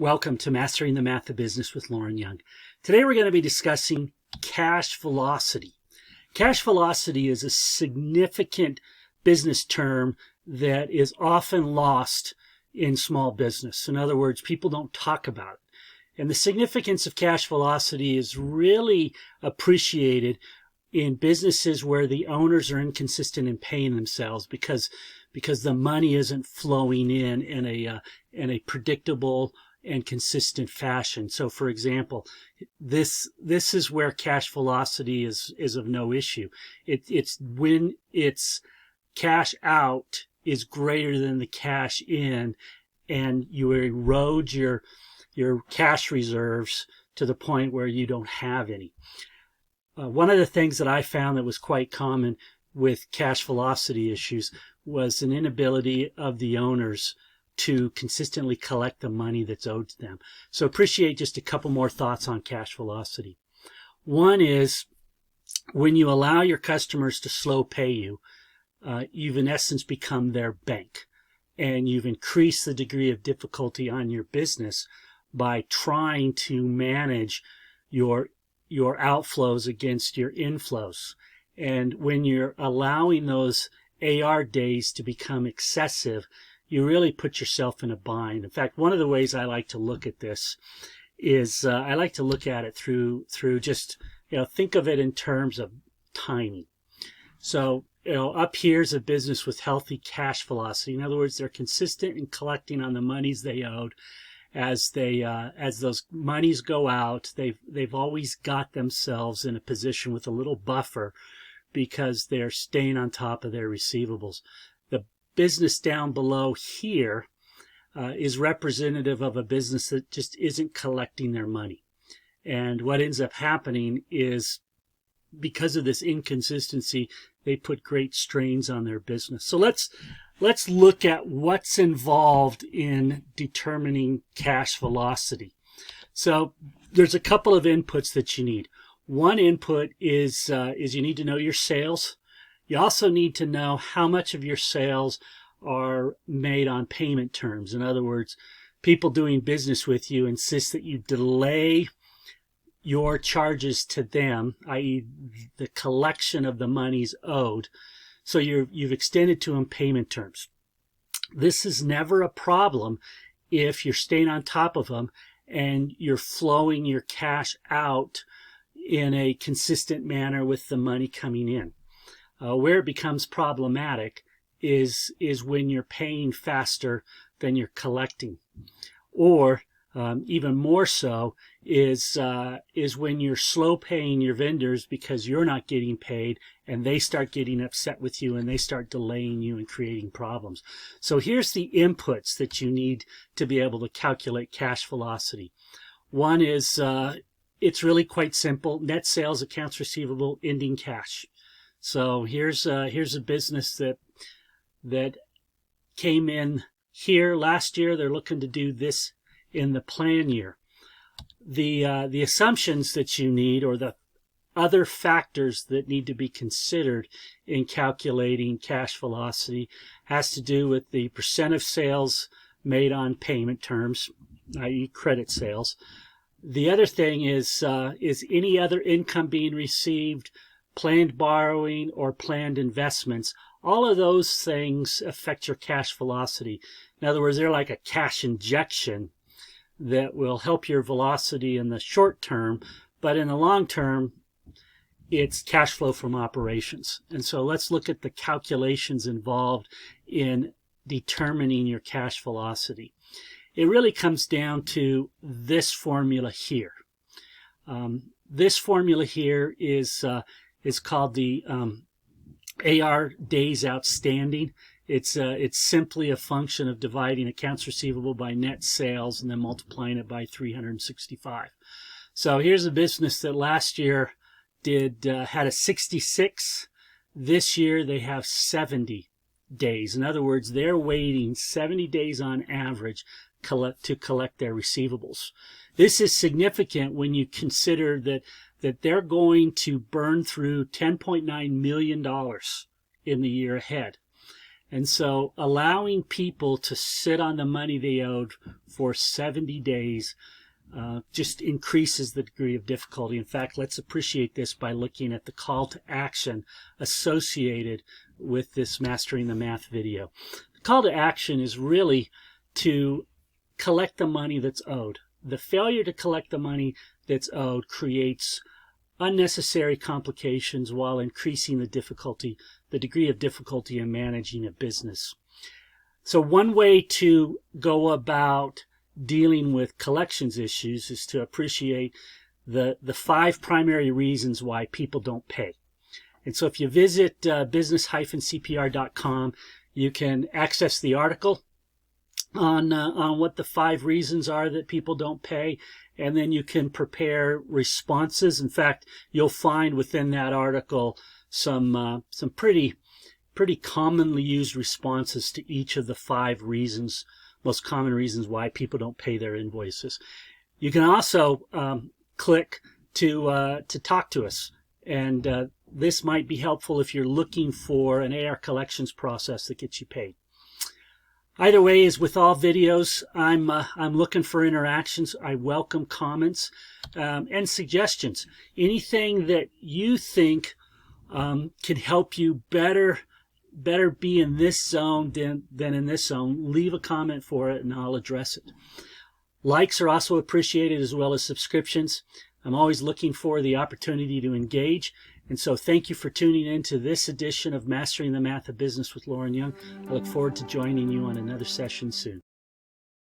Welcome to Mastering the Math of Business with Lauren Young. Today we're going to be discussing cash velocity. Cash velocity is a significant business term that is often lost in small business. In other words, people don't talk about it. And the significance of cash velocity is really appreciated in businesses where the owners are inconsistent in paying themselves because the money isn't flowing in a predictable and consistent fashion. So, for example, this is where cash velocity is of no issue. It's when its cash out is greater than the cash in, and you erode your cash reserves to the point where you don't have any. One of the things that I found that was quite common with cash velocity issues was an inability of the owners to consistently collect the money that's owed to them. So appreciate just a couple more thoughts on cash velocity. One is when you allow your customers to slow pay you, you've in essence become their bank, and you've increased the degree of difficulty on your business by trying to manage your outflows against your inflows. And when you're allowing those AR days to become excessive, you really put yourself in a bind. In fact, one of the ways I like to look at this is I like to look at it through just, think of it in terms of timing. So, up here's a business with healthy cash velocity. In other words, they're consistent in collecting on the monies they owed. As those monies go out, they've always got themselves in a position with a little buffer because they're staying on top of their receivables. The business down below here is representative of a business that just isn't collecting their money. And what ends up happening is, because of this inconsistency, they put great strains on their business. So let's look at what's involved in determining cash velocity. So there's a couple of inputs that you need. One input is you need to know your sales. You also need to know how much of your sales are made on payment terms. In other words, people doing business with you insist that you delay your charges to them, i.e. the collection of the monies owed. So you've extended to them payment terms. This is never a problem if you're staying on top of them and you're flowing your cash out in a consistent manner with the money coming in. Where it becomes problematic is when you're paying faster than you're collecting, or even more so is when you're slow paying your vendors because you're not getting paid, and they start getting upset with you and they start delaying you and creating problems. So here's the inputs that you need to be able to calculate cash velocity. One is it's really quite simple: net sales, accounts receivable, ending cash. So here's a business that came in here last year. They're looking to do this in the plan year. The assumptions that you need, or the other factors that need to be considered in calculating cash velocity, has to do with the percent of sales made on payment terms, i.e. credit sales. The other thing is any other income being received, planned borrowing, or planned investments. All of those things affect your cash velocity. In other words, they're like a cash injection that will help your velocity in the short term, but in the long term, it's cash flow from operations. And so let's look at the calculations involved in determining your cash velocity. It really comes down to this formula here. This formula here is called the AR days outstanding. It's simply a function of dividing accounts receivable by net sales and then multiplying it by 365. So here's a business that last year had a 66. This year they have 70 days. In other words, they're waiting 70 days on average to collect their receivables. This is significant when you consider that they're going to burn through $10.9 million in the year ahead. And so allowing people to sit on the money they owed for 70 days just increases the degree of difficulty. In fact, let's appreciate this by looking at the call to action associated with this Mastering the Math video. The call to action is really to collect the money that's owed. The failure to collect the money that's owed creates unnecessary complications while increasing the degree of difficulty in managing a business. So one way to go about dealing with collections issues is to appreciate the 5 primary reasons why people don't pay. And so if you visit business-cpr.com, you can access the article on what the 5 reasons are that people don't pay, and then you can prepare responses. In fact, you'll find within that article some pretty commonly used responses to each of the 5 reasons, most common reasons why people don't pay their invoices. You can also click to talk to us, and this might be helpful if you're looking for an AR collections process that gets you paid. Either way, as with all videos, I'm looking for interactions. I welcome comments and suggestions. Anything that you think can help you better be in this zone than in this zone, leave a comment for it and I'll address it. Likes are also appreciated, as well as subscriptions. I'm always looking for the opportunity to engage. And so thank you for tuning in to this edition of Mastering the Math of Business with Lauren Young. I look forward to joining you on another session soon.